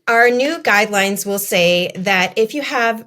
our new guidelines will say that if you have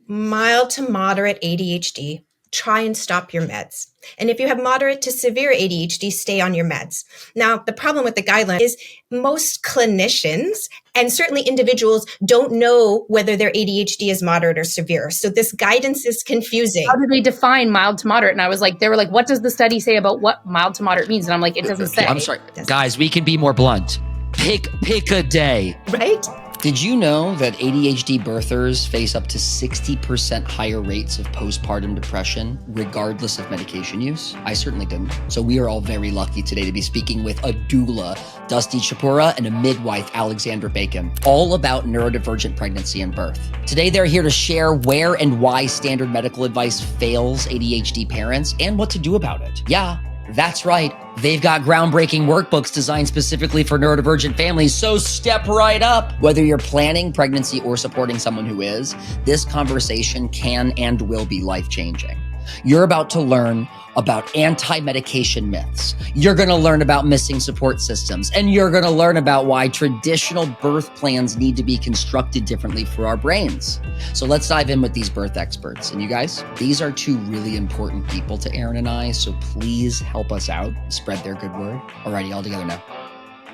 mild to moderate ADHD, try and stop your meds. And if you have moderate to severe ADHD, stay on your meds. Now, the problem with the guideline is most clinicians and certainly individuals don't know whether their ADHD is moderate or severe. So this guidance is confusing. How do they define mild to moderate? And I was like, they were like, what does the study say about what mild to moderate means? And I'm like, it doesn't say. I'm sorry. Guys, we can be more blunt. Pick a day. Right? Did you know that ADHD birthers face up to 60% higher rates of postpartum depression, regardless of medication use? I certainly didn't. So we are all very lucky today to be speaking with a doula, Dusty Chipura, and a midwife, Alix Bacon, all about neurodivergent pregnancy and birth. Today, they're here to share where and why standard medical advice fails ADHD parents and what to do about it. Yeah, that's right. They've got groundbreaking workbooks designed specifically for neurodivergent families, so step right up. Whether you're planning pregnancy or supporting someone who is, this conversation can and will be life-changing. You're about to learn about anti-medication myths. You're going to learn about missing support systems, and you're going to learn about why traditional birth plans need to be constructed differently for our brains. So let's dive in with these birth experts. And you guys, these are two really important people to Aaron and I, so please help us out, spread their good word. Alrighty, all together now.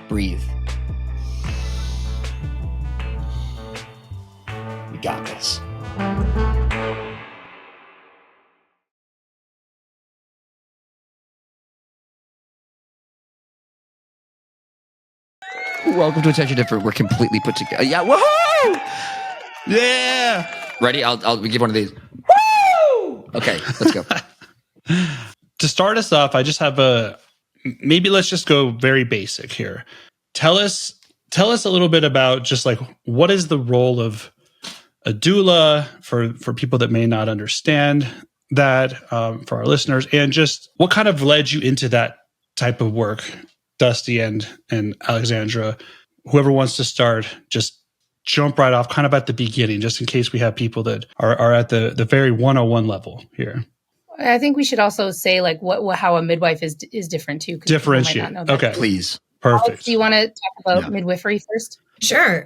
Breathe. We got this. Welcome to Attention Different. We're completely put together. Yeah, woohoo! Yeah. Ready? I'll give one of these. Woo! Okay, let's go. To start us off, I just have maybe let's just go very basic here. Tell us a little bit about just like what is the role of a doula for people that may not understand that, for our listeners, and just what kind of led you into that type of work. Dusty and Alexandra, whoever wants to start, just jump right off kind of at the beginning, just in case we have people that are at the very 101 level here. I think we should also say like how a midwife is different too. Differentiate. Okay. Please. Perfect. Alex, do you want to talk about midwifery first? Sure.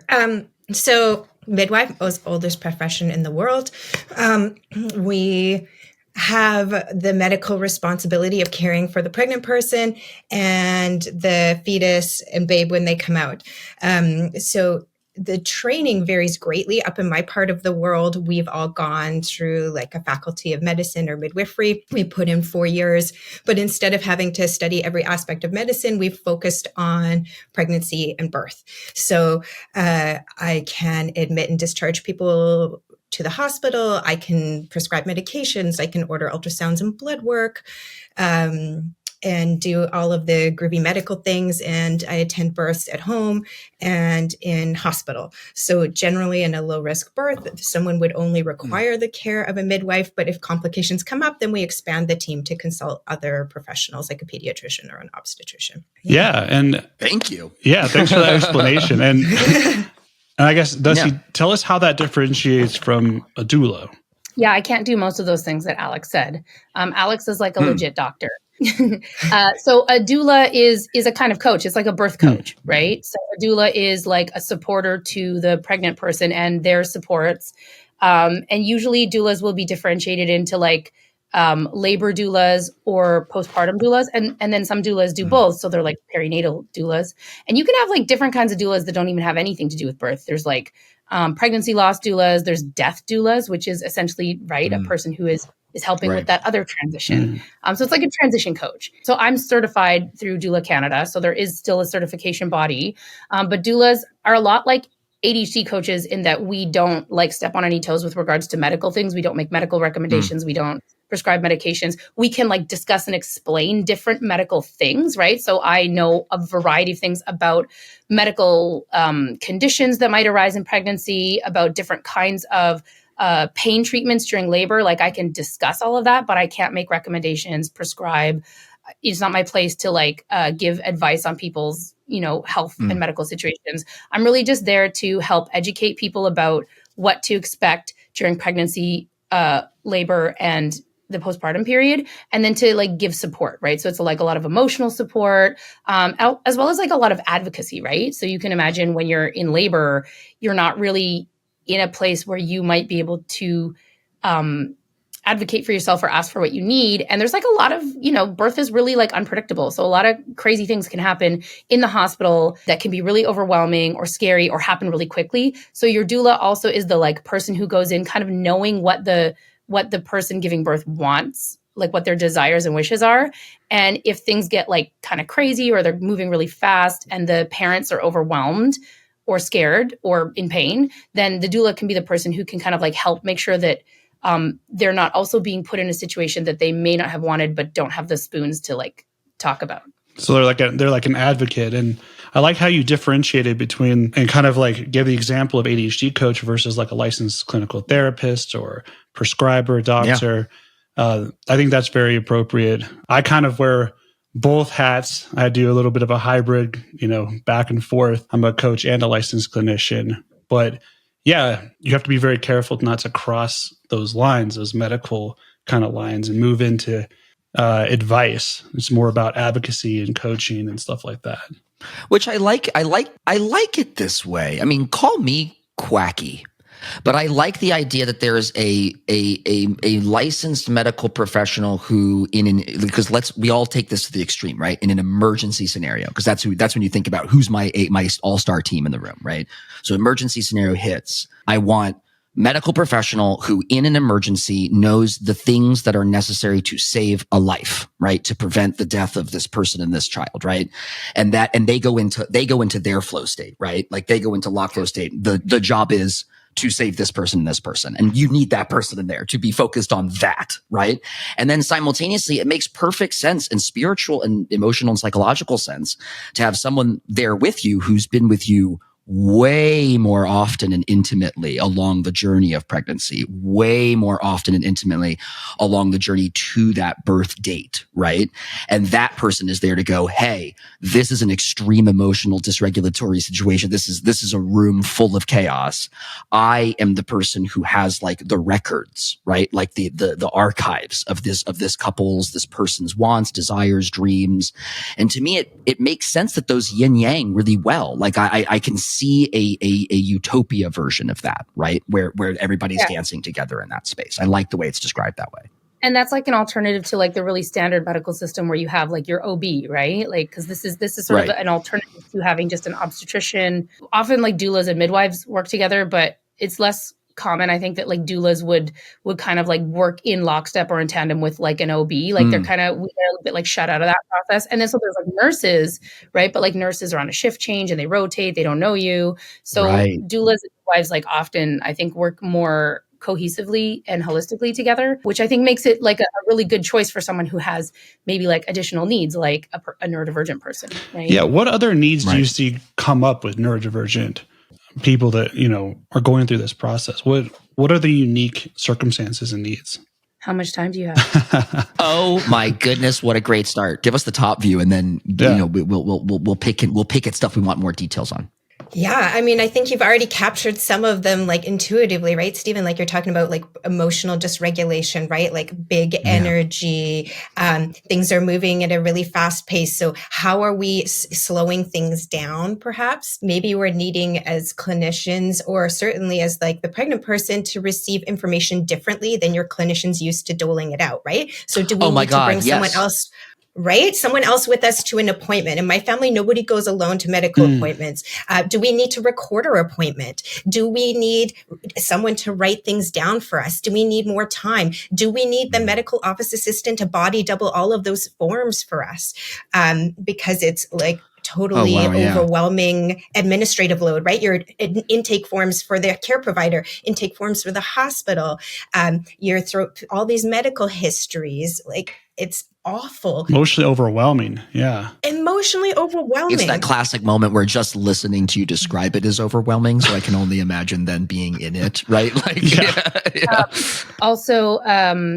So midwife, most oldest profession in the world. We have the medical responsibility of caring for the pregnant person and the fetus and babe when they come out. So the training varies greatly. Up in my part of the world, we've all gone through like a faculty of medicine or midwifery. We put in 4 years, but instead of having to study every aspect of medicine, we've focused on pregnancy and birth. So I can admit and discharge people to the hospital. I can prescribe medications. I can order ultrasounds and blood work, and do all of the groovy medical things. And I attend births at home and in hospital. So generally in a low risk birth, someone would only require the care of a midwife. But if complications come up, then we expand the team to consult other professionals like a pediatrician or an obstetrician. Yeah. And thank you. Yeah. Thanks for that explanation. And I guess, Dusty, tell us how that differentiates from a doula. Yeah, I can't do most of those things that Alix said. Alix is like a legit doctor. So a doula is a kind of coach. It's like a birth coach, right? So a doula is like a supporter to the pregnant person and their supports. And usually doulas will be differentiated into like labor doulas or postpartum doulas. And then some doulas do both. So they're like perinatal doulas. And you can have like different kinds of doulas that don't even have anything to do with birth. There's like pregnancy loss doulas. There's death doulas, which is essentially, right, a person who is helping with that other transition. So it's like a transition coach. So I'm certified through Doula Canada. So there is still a certification body. But doulas are a lot like ADHD coaches in that we don't like step on any toes with regards to medical things. We don't make medical recommendations. We don't prescribe medications. We can like discuss and explain different medical things, right? So I know a variety of things about medical conditions that might arise in pregnancy, about different kinds of pain treatments during labor. Like I can discuss all of that, but I can't make recommendations, prescribe. It's not my place to like give advice on people's, health and medical situations. I'm really just there to help educate people about what to expect during pregnancy, labor, and the postpartum period, and then to like give support, right? So it's like a lot of emotional support, as well as like a lot of advocacy, right? So you can imagine when you're in labor, you're not really in a place where you might be able to advocate for yourself or ask for what you need. And there's like a lot of, birth is really like unpredictable. So a lot of crazy things can happen in the hospital that can be really overwhelming or scary or happen really quickly. So your doula also is the like person who goes in kind of knowing what the person giving birth wants, like what their desires and wishes are. And if things get like kind of crazy or they're moving really fast and the parents are overwhelmed or scared or in pain, then the doula can be the person who can kind of like help make sure that they're not also being put in a situation that they may not have wanted, but don't have the spoons to like talk about. So they're like an advocate. And I like how you differentiated between and kind of like give the example of ADHD coach versus like a licensed clinical therapist or prescriber, doctor. Yeah. I think that's very appropriate. I kind of wear both hats. I do a little bit of a hybrid, back and forth. I'm a coach and a licensed clinician, but yeah, you have to be very careful not to cross those lines, those medical kind of lines, and move into advice. It's more about advocacy and coaching and stuff like that. Which I like it this way. I mean, call me quacky, but I like the idea that there is a licensed medical professional who because we all take this to the extreme, right? In an emergency scenario, because that's when you think about who's my all-star team in the room, right? So emergency scenario hits. I want medical professional who in an emergency knows the things that are necessary to save a life, right? To prevent the death of this person and this child, right? And they go into their flow state, right? Like they go into lock flow state. The job is to save this person and this person. And you need that person in there to be focused on that, right? And then simultaneously, it makes perfect sense in spiritual and emotional and psychological sense to have someone there with you who's been with you way more often and intimately along the journey of pregnancy, way more often and intimately along the journey to that birth date, right? And that person is there to go, hey, this is an extreme emotional dysregulatory situation. This is a room full of chaos. I am the person who has like the records, right? Like the archives of this couple's, this person's wants, desires, dreams. And to me, it makes sense that those yin yang really well. Like I can see a utopia version of that, right? Where everybody's dancing together in that space. I like the way it's described that way. And that's like an alternative to like the really standard medical system where you have like your OB, right? Like, cause this is sort of an alternative to having just an obstetrician. Often like doulas and midwives work together, but it's less common. I think that like doulas would kind of like work in lockstep or in tandem with like an OB. Like they're a little bit like shut out of that process. And then so there's like nurses, right? But like nurses are on a shift change and they rotate, they don't know you. So doulas and midwives like often I think work more cohesively and holistically together, which I think makes it like a really good choice for someone who has maybe like additional needs, like a neurodivergent person, right? Yeah. What other needs do you see come up with neurodivergent people that, are going through this process? What are the unique circumstances and needs? How much time do you have? Oh my goodness, what a great start. Give us the top view and then we'll pick at stuff we want more details on. Yeah, I mean, I think you've already captured some of them like intuitively, right, Stephen? Like you're talking about like emotional dysregulation, right? Like big energy, things are moving at a really fast pace. So how are we slowing things down, perhaps? Maybe we're needing as clinicians or certainly as like the pregnant person to receive information differently than your clinicians used to doling it out, right? So do we need to bring someone else? Right? Someone else with us to an appointment. In my family, nobody goes alone to medical appointments. Do we need to record our appointment? Do we need someone to write things down for us? Do we need more time? Do we need the medical office assistant to body double all of those forms for us? Because it's like totally overwhelming administrative load, right? Your intake forms for the care provider, intake forms for the hospital, all these medical histories, like it's awful. Emotionally overwhelming. Yeah. Emotionally overwhelming. It's that classic moment where just listening to you describe it is overwhelming. So I can only imagine then being in it, right? Like, Also,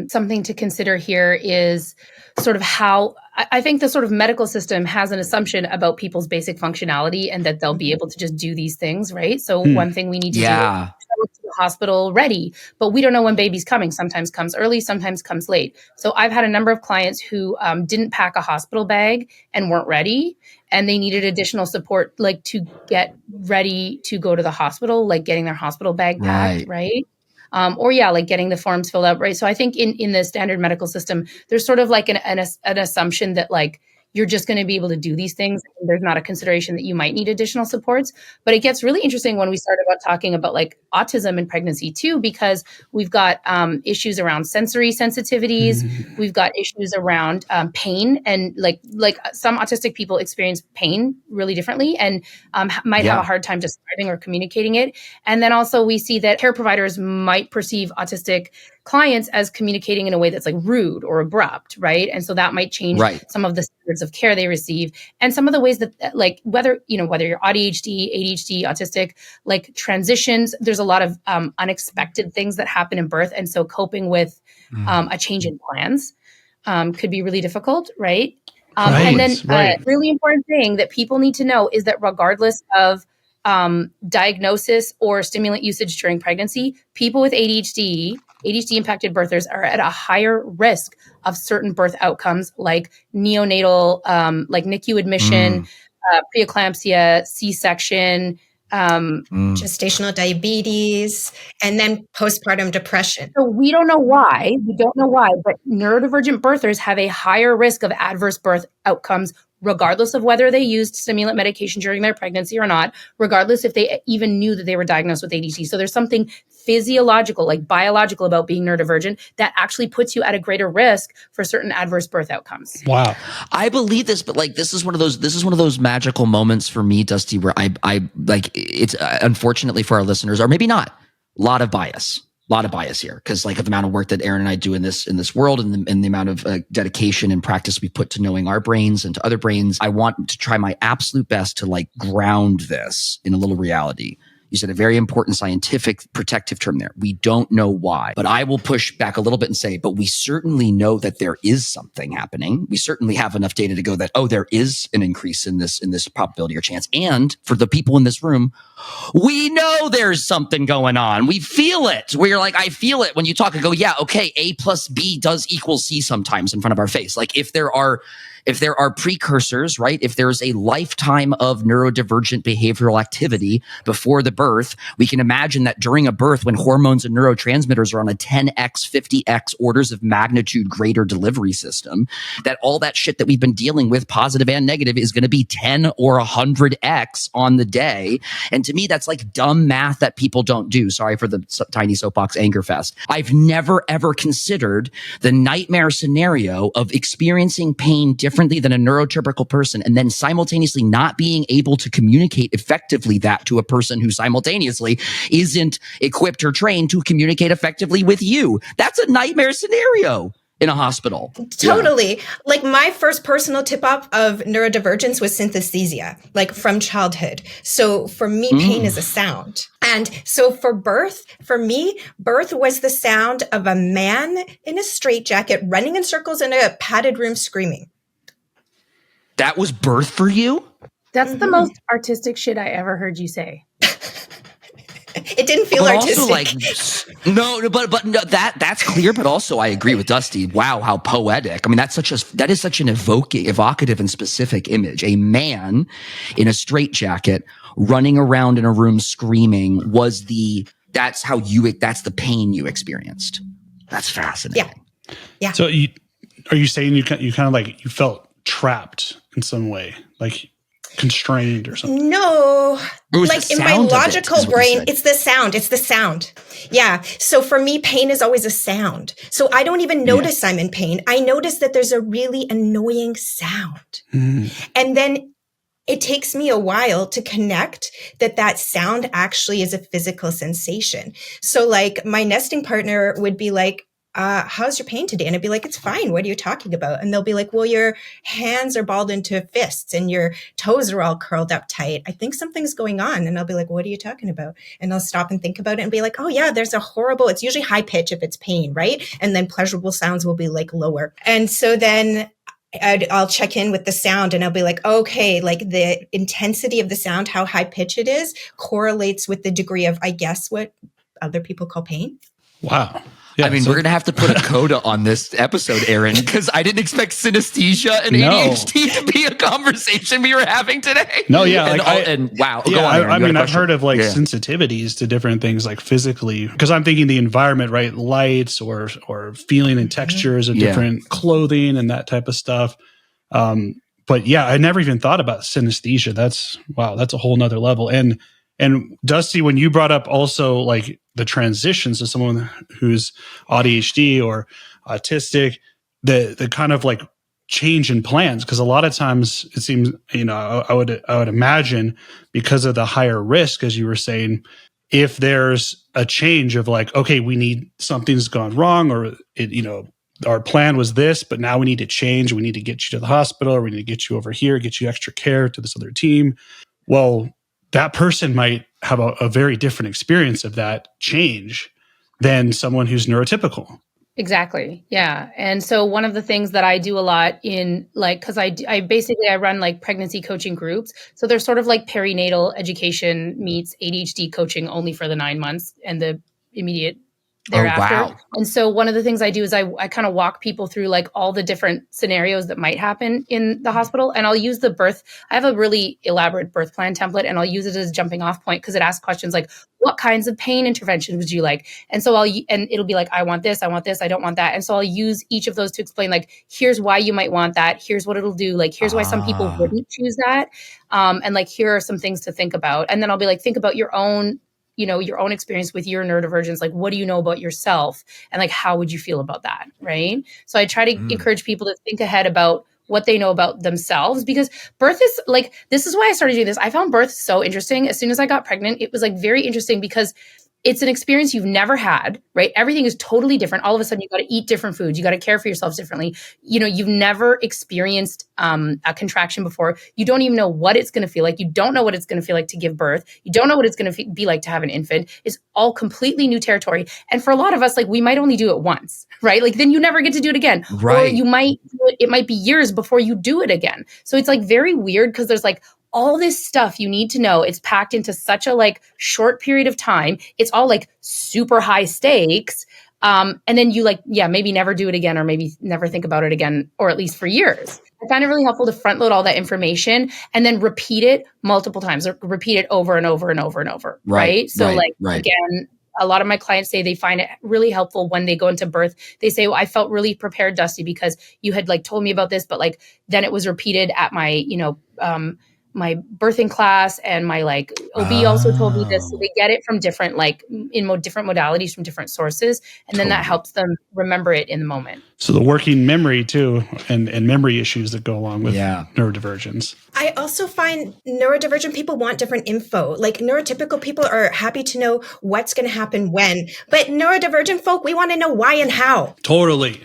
something to consider here is sort of how I think the sort of medical system has an assumption about people's basic functionality and that they'll be able to just do these things, right? So one thing we need to do is to the hospital ready, but we don't know when baby's coming. Sometimes comes early, sometimes comes late. So I've had a number of clients who didn't pack a hospital bag and weren't ready, and they needed additional support, like to get ready to go to the hospital, like getting their hospital bag packed, right? Or like getting the forms filled out, right? So I think in the standard medical system, there's sort of like an assumption that like you're just going to be able to do these things. There's not a consideration that you might need additional supports. But it gets really interesting when we start about talking about like autism in pregnancy too, because we've got issues around sensory sensitivities. We've got issues around pain, and like some autistic people experience pain really differently and might have a hard time describing or communicating it. And then also we see that care providers might perceive autistic clients as communicating in a way that's like rude or abrupt, right? And so that might change some of the standards of care they receive, and some of the ways that like whether you're ADHD, autistic, like transitions, there's a lot of unexpected things that happen in birth. And so coping with a change in plans could be really difficult, right? And then a really important thing that people need to know is that regardless of diagnosis or stimulant usage during pregnancy, people with ADHD impacted birthers are at a higher risk of certain birth outcomes like neonatal, like NICU admission, preeclampsia, C-section, gestational diabetes, and then postpartum depression. So we don't know why, but neurodivergent birthers have a higher risk of adverse birth outcomes regardless of whether they used stimulant medication during their pregnancy or not, regardless if they even knew that they were diagnosed with ADHD. So there's something physiological, like biological about being neurodivergent that actually puts you at a greater risk for certain adverse birth outcomes. Wow. I believe this, but like, this is one of those magical moments for me, Dusty, where I like, it's unfortunately for our listeners, or maybe not, a lot of bias here, because like of the amount of work that Erin and I do in this world, and the amount of dedication and practice we put to knowing our brains and to other brains. I want to try my absolute best to like ground this in a little reality. You said a very important scientific protective term there. We don't know why, but I will push back a little bit and say, but we certainly know that there is something happening. We certainly have enough data to go that, oh, there is an increase in this probability or chance. And for the people in this room, we know there's something going on. We feel it. We're like, I feel it when you talk and go, yeah, okay, A plus B does equal C sometimes in front of our face. Like if there are precursors, right? If there's a lifetime of neurodivergent behavioral activity before the birth, we can imagine that during a birth, when hormones and neurotransmitters are on a 10x, 50x orders of magnitude greater delivery system, that all that shit that we've been dealing with, positive and negative, is going to be 10 or 100x on the day. And to me, that's like dumb math that people don't do. Sorry for the tiny soapbox anger fest. I've never, ever considered the nightmare scenario of experiencing pain differently than a neurotypical person, and then simultaneously not being able to communicate effectively that to a person who simultaneously isn't equipped or trained to communicate effectively with you. That's a nightmare scenario in a hospital. Totally. Yeah. Like my first personal tip-off of neurodivergence was synesthesia, like from childhood. So for me, pain is a sound. And so for me, birth was the sound of a man in a straitjacket running in circles in a padded room screaming. That was birth for you? That's the most artistic shit I ever heard you say. It didn't feel artistic. Also, like, no, but no, that's clear. But also, I agree with Dusty. Wow, how poetic! I mean, that is such an evocative and specific image. A man in a straitjacket running around in a room screaming that's the pain you experienced. That's fascinating. Yeah. So are you saying you kind of like you felt trapped in some way, like constrained or something? No, like in my logical brain, it's the sound. Yeah. So for me, pain is always a sound. So I don't even notice I'm in pain. I notice that there's a really annoying sound. And then it takes me a while to connect that sound actually is a physical sensation. So like my nesting partner would be like, how's your pain today? And I'd be like, it's fine. What are you talking about? And they'll be like, well, your hands are balled into fists and your toes are all curled up tight. I think something's going on. And I'll be like, what are you talking about? And I'll stop and think about it and be like, oh yeah, there's it's usually high pitch if it's pain, right? And then pleasurable sounds will be like lower. And so then I'll check in with the sound and I'll be like, okay, like the intensity of the sound, how high pitch it is correlates with the degree of, I guess, what other people call pain. Wow. Yeah, I mean, we're going to have to put a coda on this episode, Erin, because I didn't expect synesthesia and ADHD to be a conversation we were having today. No, yeah. Wow. Yeah, go on, Erin. I mean, I've heard of like sensitivities to different things like physically, because I'm thinking the environment, right? Lights or feeling and textures of different clothing and that type of stuff. But yeah, I never even thought about synesthesia. That's a whole nother level. And Dusty, when you brought up also like the transitions of someone who's ADHD or autistic, the kind of like change in plans, because a lot of times it seems, I would imagine because of the higher risk, as you were saying, if there's a change of like, okay, we need something's gone wrong, or our plan was this, but now we need to change. We need to get you to the hospital, or we need to get you over here, get you extra care to this other team. Well, that person might have a very different experience of that change than someone who's neurotypical. Exactly. Yeah. And so one of the things that I do a lot in like, cause I run like pregnancy coaching groups. So they're sort of like perinatal education meets ADHD coaching only for the 9 months and the immediate thereafter. Oh, wow. And so one of the things I do is I kind of walk people through like all the different scenarios that might happen in the hospital. And I'll use I have a really elaborate birth plan template, and I'll use it as a jumping off point because it asks questions like, what kinds of pain interventions would you like? And so it'll be like, I want this, I don't want that. And so I'll use each of those to explain like, here's why you might want that. Here's what it'll do. Like, here's why some people wouldn't choose that. And like, here are some things to think about. And then I'll be like, think about your own experience with your neurodivergence. Like, what do you know about yourself? And like, how would you feel about that? Right. So I try to encourage people to think ahead about what they know about themselves, because birth is like, this is why I started doing this. I found birth so interesting. As soon as I got pregnant, it was like very interesting because it's an experience you've never had, right? Everything is totally different. All of a sudden, you got to eat different foods. You got to care for yourselves differently. You've never experienced a contraction before. You don't even know what it's going to feel like. You don't know what it's going to feel like to give birth. You don't know what it's going to be like to have an infant. It's all completely new territory. And for a lot of us, like we might only do it once, right? Like then you never get to do it again. Right. Or you might do it, it might be years before you do it again. So it's like very weird because there's like all this stuff you need to know. It's packed into such a like short period of time. It's all like super high stakes. And then you like, maybe never do it again, or maybe never think about it again, or at least for years. I find it really helpful to front load all that information and then repeat it multiple times, or repeat it over and over and over and over. Right. So again, a lot of my clients say they find it really helpful when they go into birth. They say, well, I felt really prepared, Dusty, because you had like told me about this, but like, then it was repeated at my, my birthing class, and my like OB also told me this. So they get it from different, like different modalities from different sources. And then that helps them remember it in the moment. So the working memory too, and memory issues that go along with neurodivergence. I also find neurodivergent people want different info. Like neurotypical people are happy to know what's going to happen when, but neurodivergent folk, we want to know why and how. Totally.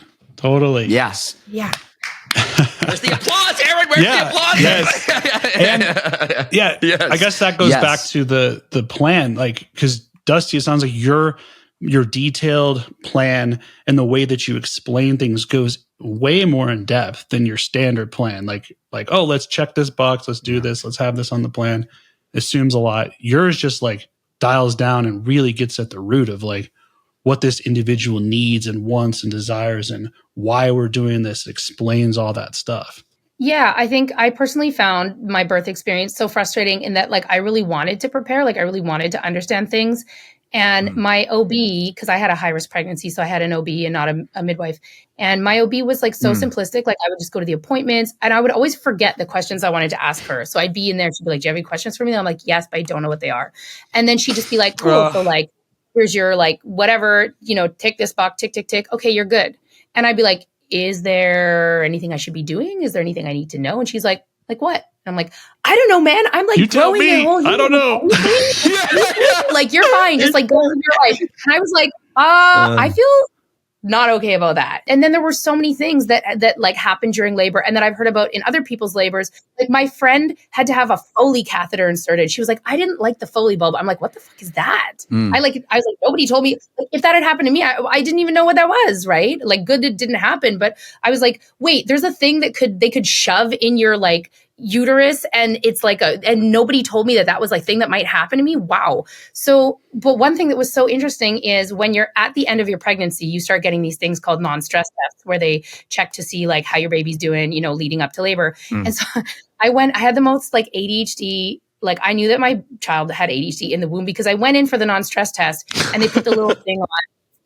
Yes. Yeah. Where's the applause, Erin? Where's the applause? Yes. And I guess that goes back to the plan, like, because Dusty, it sounds like your detailed plan and the way that you explain things goes way more in depth than your standard plan. Like, oh, let's check this box, let's do this, let's have this on the plan. Assumes a lot. Yours just like dials down and really gets at the root of like what this individual needs and wants and desires and why we're doing this. It explains all that stuff. Yeah, I think I personally found my birth experience so frustrating in that like I really wanted to prepare, like I really wanted to understand things. And my OB, because I had a high-risk pregnancy, so I had an OB and not a midwife. And my OB was like so simplistic. Like I would just go to the appointments and I would always forget the questions I wanted to ask her. So I'd be in there, she'd be like, do you have any questions for me? And I'm like, yes, but I don't know what they are. And then she'd just be like, cool. So like, here's your like, whatever, tick this box, tick, tick, tick. Okay, you're good. And I'd be like, is there anything I should be doing? Is there anything I need to know? And she's like what? And I'm like, I don't know, man. I'm like, you tell me. I don't know. Like, you're fine. Just like go live your life. And I was like, I feel not okay about that. And then there were so many things that like happened during labor and that I've heard about in other people's labors. Like my friend had to have a Foley catheter inserted. She was like, I didn't like the Foley bulb. I'm like, what the fuck is that? I was like, nobody told me. Like, if that had happened to me, I didn't even know what that was, right? Like good, it didn't happen. But I was like, wait, there's a thing that they could shove in your like uterus, and it's like and nobody told me that was like thing that might happen to me. Wow. So, but one thing that was so interesting is when you're at the end of your pregnancy, you start getting these things called non-stress tests where they check to see like how your baby's doing, leading up to labor. And so I had the most like ADHD. Like I knew that my child had ADHD in the womb because I went in for the non-stress test and they put the little thing on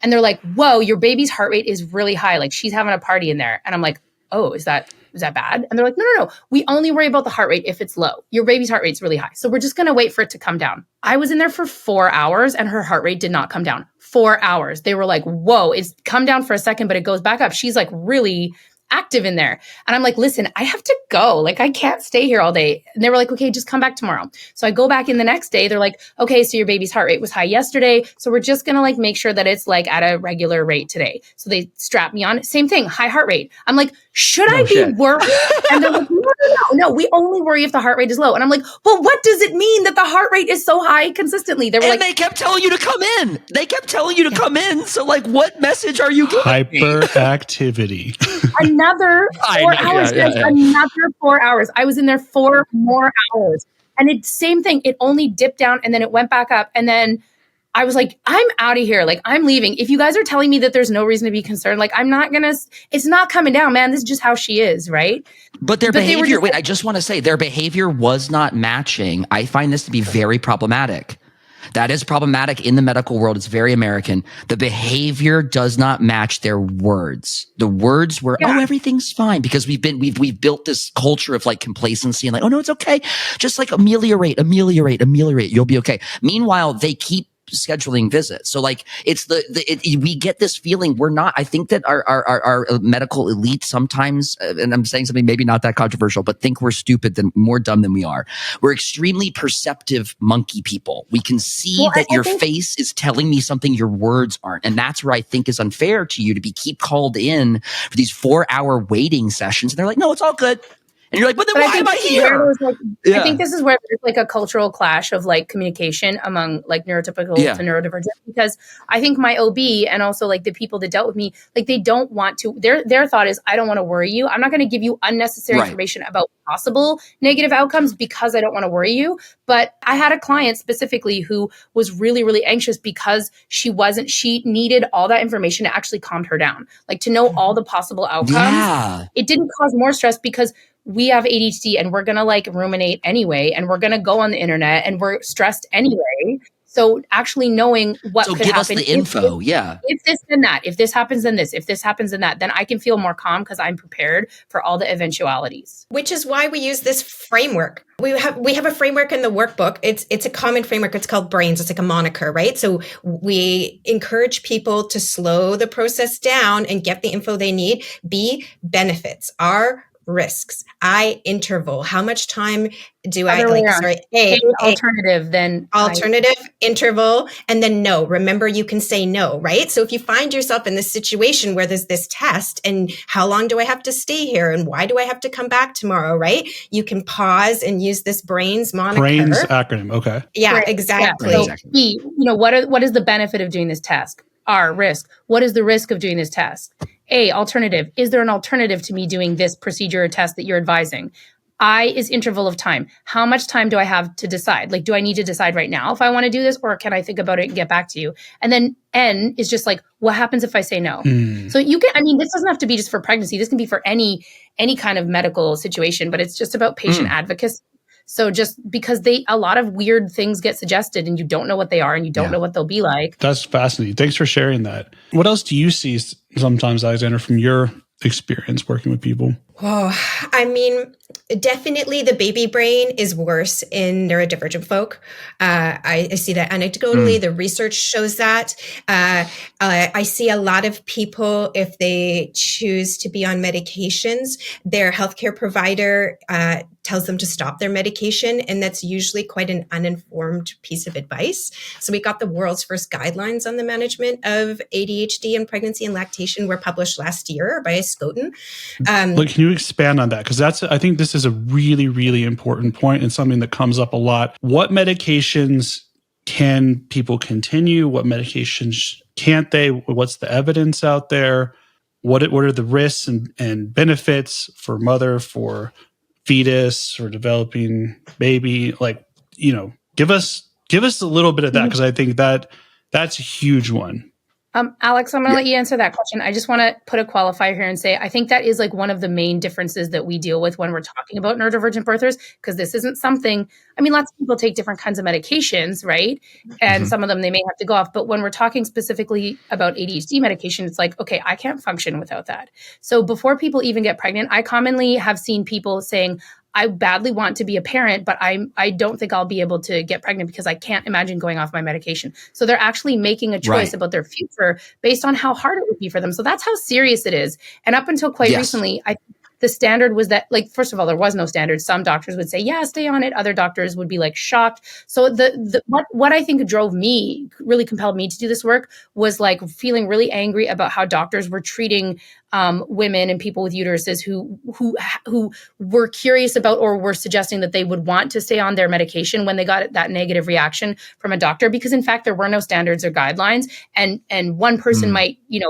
and they're like, whoa, your baby's heart rate is really high. Like she's having a party in there. And I'm like, oh, is that bad? And they're like, no. We only worry about the heart rate if it's low. Your baby's heart rate's really high. So we're just going to wait for it to come down. I was in there for 4 hours and her heart rate did not come down. 4 hours. They were like, whoa, it's come down for a second, but it goes back up. She's like really active in there. And I'm like, listen, I have to go. Like, I can't stay here all day. And they were like, okay, just come back tomorrow. So I go back in the next day. They're like, okay, so your baby's heart rate was high yesterday. So we're just going to like make sure that it's like at a regular rate today. So they strap me on. Same thing, high heart rate. I'm like, should I be worried? And they're like, no, we only worry if the heart rate is low. And I'm like, well, what does it mean that the heart rate is so high consistently? They were like, they kept telling you to come in. They kept telling you to come in. So like, what message are you giving? Hyperactivity. Another 4 hours. Another 4 hours. I was in there 4 more hours. And it's same thing. It only dipped down and then it went back up. And then I was like, I'm out of here. Like, I'm leaving. If you guys are telling me that there's no reason to be concerned, like, it's not coming down, man. This is just how she is, right? But their behavior, I just want to say their behavior was not matching. I find this to be very problematic. That is problematic in the medical world. It's very American. The behavior does not match their words. The words were, oh, everything's fine, because we've built this culture of like complacency and like, oh no, it's okay. Just like ameliorate. You'll be okay. Meanwhile, they keep scheduling visits. So like we get this feeling we're not, I think that our medical elite sometimes, and I'm saying something maybe not that controversial, but think we're stupid than more dumb than we are. We're extremely perceptive monkey people. We can see that your face is telling me something your words aren't. And that's where I think is unfair to you to keep called in for these 4-hour waiting sessions. And they're like, no, it's all good. And you're like, but then why am I here? I think this is where there's like a cultural clash of like communication among like neurotypical to neurodivergent, because I think my OB and also like the people that dealt with me, like they don't want to, their thought is, I don't want to worry you. I'm not going to give you unnecessary information about possible negative outcomes because I don't want to worry you. But I had a client specifically who was really, really anxious because she needed all that information to actually calm her down, like to know all the possible outcomes. Yeah. It didn't cause more stress because we have ADHD and we're going to like ruminate anyway, and we're going to go on the internet and we're stressed anyway. So actually knowing what could happen. So give us the info. If this then that, if this happens then this, if this happens then that, then I can feel more calm because I'm prepared for all the eventualities. Which is why we use this framework. We have a framework in the workbook. It's a common framework. It's called BRAINS. It's like a moniker, right? So we encourage people to slow the process down and get the info they need. B, benefits. R, risks. I, interval. How much time do I like? Sorry, A, alternative, then alternative, interval, and then no. Remember, you can say no, right? So if you find yourself in this situation where there's this test and how long do I have to stay here and why do I have to come back tomorrow, right? You can pause and use this BRAINS moniker. BRAINS acronym. Okay. Yeah, right. Exactly. Yeah. So B, what is the benefit of doing this task? R, risk. What is the risk of doing this task? A, alternative. Is there an alternative to me doing this procedure or test that you're advising? I is interval of time. How much time do I have to decide? Like, do I need to decide right now if I want to do this, or can I think about it and get back to you? And then N is just like, what happens if I say no? So you can, this doesn't have to be just for pregnancy. This can be for any kind of medical situation, but it's just about patient advocacy. So just because a lot of weird things get suggested and you don't know what they are and you don't know what they'll be like. That's fascinating. Thanks for sharing that. What else do you see sometimes, Alexandra, from your experience working with people? Oh, definitely the baby brain is worse in neurodivergent folk. I see that anecdotally. The research shows that. I see a lot of people, if they choose to be on medications, their healthcare provider tells them to stop their medication. And that's usually quite an uninformed piece of advice. So we got the world's first guidelines on the management of ADHD in pregnancy and lactation were published last year by Scoten. Can you expand on that? Because I think this is a really, really important point and something that comes up a lot. What medications can people continue? What medications can't they? What's the evidence out there? What are the risks and benefits for mother, for fetus or developing baby, like, give us a little bit of that, because I think that's a huge one. Alix, I'm going to let you answer that question. I just want to put a qualifier here and say, I think that is like one of the main differences that we deal with when we're talking about neurodivergent birthers, because this isn't something, I mean, lots of people take different kinds of medications, right? And some of them, they may have to go off. But when we're talking specifically about ADHD medication, it's like, okay, I can't function without that. So before people even get pregnant, I commonly have seen people saying, I badly want to be a parent, but I don't think I'll be able to get pregnant because I can't imagine going off my medication. So they're actually making a choice about their future based on how hard it would be for them. So that's how serious it is. And up until quite recently, the standard was that, like, first of all, there was no standard. Some doctors would say, yeah, stay on it. Other doctors would be like shocked. So what I think really compelled me to do this work was like feeling really angry about how doctors were treating women and people with uteruses who were curious about or were suggesting that they would want to stay on their medication when they got that negative reaction from a doctor, because in fact there were no standards or guidelines, and one person might be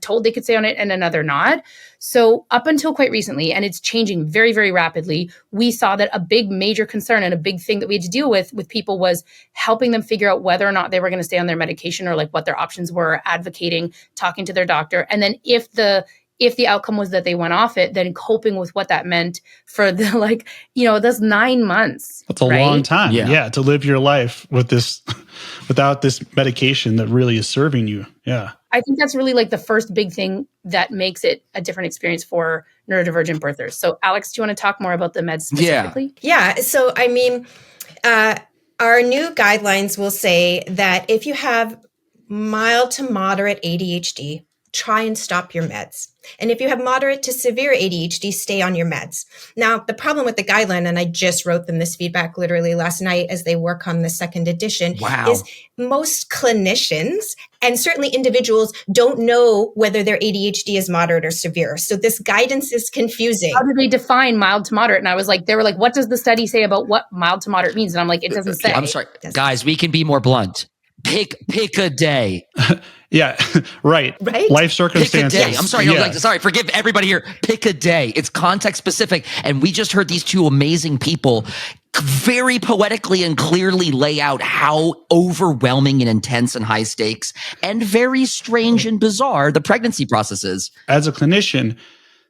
told they could stay on it and another not. So up until quite recently, and it's changing very, very rapidly, we saw that a big major concern and a big thing that we had to deal with people was helping them figure out whether or not they were going to stay on their medication, or like what their options were, advocating, talking to their doctor. And then if the outcome was that they went off it, then coping with what that meant for the those 9 months. That's a long time. Yeah. To live your life with this, without this medication that really is serving you. Yeah. I think that's really like the first big thing that makes it a different experience for neurodivergent birthers. So Alix, do you want to talk more about the meds specifically? Yeah. So, I mean, our new guidelines will say that if you have mild to moderate ADHD, try and stop your meds. And if you have moderate to severe ADHD, stay on your meds. Now, the problem with the guideline, and I just wrote them this feedback literally last night as they work on the second edition, is most clinicians and certainly individuals don't know whether their ADHD is moderate or severe. So this guidance is confusing. How do they define mild to moderate? And I was like, they were like, what does the study say about what mild to moderate means? And I'm like, it doesn't say. I'm sorry, guys, we can be more blunt. Pick a day. Yeah, right. Life circumstances. Pick a day. I'm sorry. Sorry. Forgive everybody here. Pick a day. It's context specific. And we just heard these two amazing people very poetically and clearly lay out how overwhelming and intense and high stakes and very strange and bizarre the pregnancy process is. As a clinician,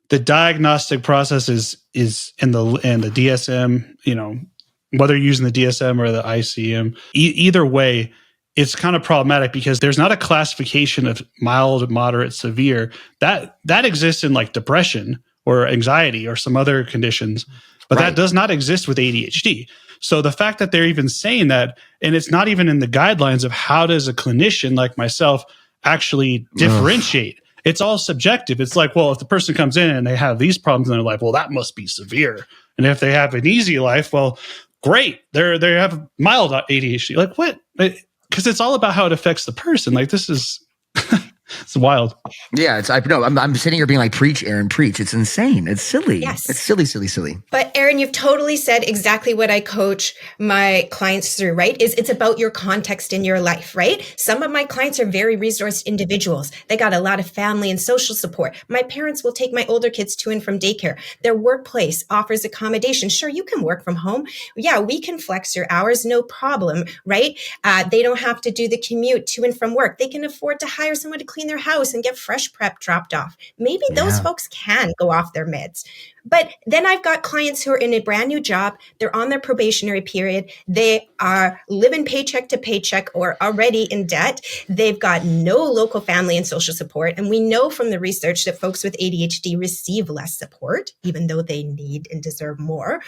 the diagnostic process is in the DSM. Whether you're using the DSM or the ICM, either way, it's kind of problematic because there's not a classification of mild, moderate, severe. That exists in like depression or anxiety or some other conditions, but that does not exist with ADHD. So the fact that they're even saying that, and it's not even in the guidelines of how does a clinician like myself actually differentiate. It's all subjective. It's like, well, if the person comes in and they have these problems in their life, well, that must be severe. And if they have an easy life, well, great. They have mild ADHD. Like what? Because it's all about how it affects the person. Like this is, it's wild. Yeah, I'm sitting here being like, preach, Aaron, preach. It's insane. It's silly. Yes. It's silly. But Aaron, you've totally said exactly what I coach my clients through, right? It's about your context in your life, right? Some of my clients are very resourced individuals. They got a lot of family and social support. My parents will take my older kids to and from daycare. Their workplace offers accommodation. Sure, you can work from home. Yeah, we can flex your hours, no problem, right? They don't have to do the commute to and from work. They can afford to hire someone to clean their house and get fresh prep dropped off. Maybe those folks can go off their meds. But then I've got clients who are in a brand new job. They're on their probationary period. They are living paycheck to paycheck or already in debt. They've got no local family and social support. And we know from the research that folks with ADHD receive less support, even though they need and deserve more.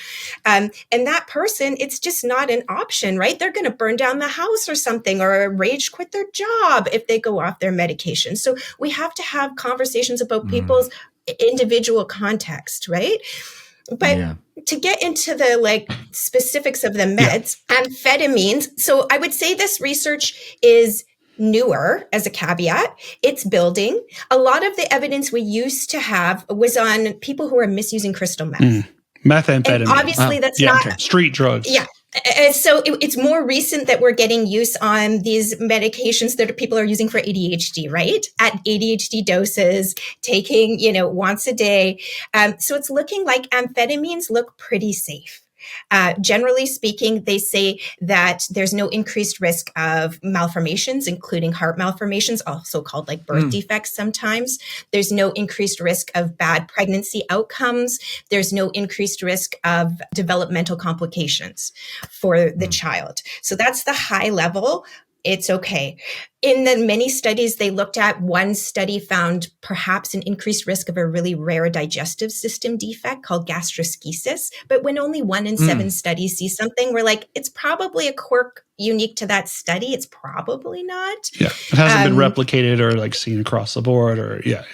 And that person, it's just not an option, right? They're going to burn down the house or something or rage quit their job if they go off their medication. So we have to have conversations about people's individual context, right? But to get into the specifics of the meds, amphetamines. So I would say this research is newer as a caveat. It's building. A lot of the evidence we used to have was on people who are misusing crystal meth. Methamphetamine. And obviously that's not street drugs. Yeah. It's more recent that we're getting use on these medications that people are using for ADHD, right? At ADHD doses, taking, once a day. So it's looking like amphetamines look pretty safe. Generally speaking, they say that there's no increased risk of malformations, including heart malformations, also called like birth defects sometimes. There's no increased risk of bad pregnancy outcomes. There's no increased risk of developmental complications for the child. So that's the high level. It's okay. In the many studies they looked at, one study found perhaps an increased risk of a really rare digestive system defect called gastroschisis. But when only 1 in 7 studies see something, we're like, it's probably a quirk unique to that study. It's probably not. Yeah. It hasn't been replicated or like seen across the board or yeah,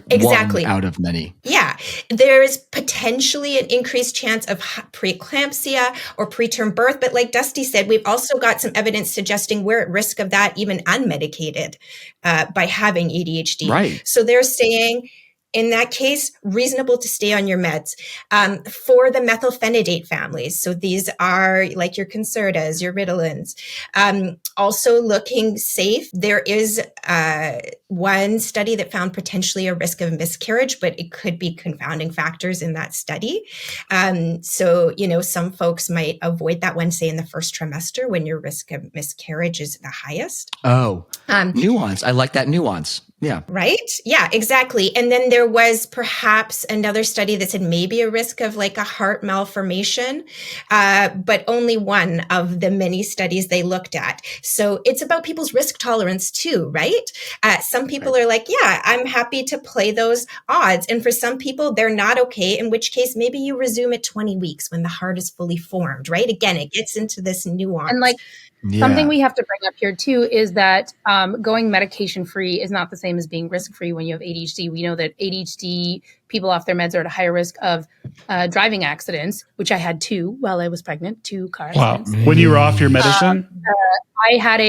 exactly. One out of many. Yeah. There is potentially an increased chance of preeclampsia or preterm birth. But like Dusty said, we've also got some evidence suggesting we're at risk of that even unmedicated by having ADHD. Right. So they're saying, in that case, reasonable to stay on your meds. For the methylphenidate families, so these are like your Concertas, your Ritalins, also looking safe. There is one study that found potentially a risk of miscarriage, but it could be confounding factors in that study. So, some folks might avoid that one, say in the first trimester when your risk of miscarriage is the highest. Oh, nuance. I like that nuance. Yeah. Right? Yeah, exactly. And then there was perhaps another study that said maybe a risk of like a heart malformation, but only one of the many studies they looked at. So it's about people's risk tolerance too, right? Some people are like, yeah, I'm happy to play those odds. And for some people, they're not okay, in which case maybe you resume at 20 weeks when the heart is fully formed, right? Again, it gets into this nuance. And something we have to bring up here too is that going medication free is not the same as being risk free when you have ADHD. We know that ADHD people off their meds are at a higher risk of driving accidents, which I had 2 while I was pregnant, 2 car accidents. Wow. When you were off your medicine? I had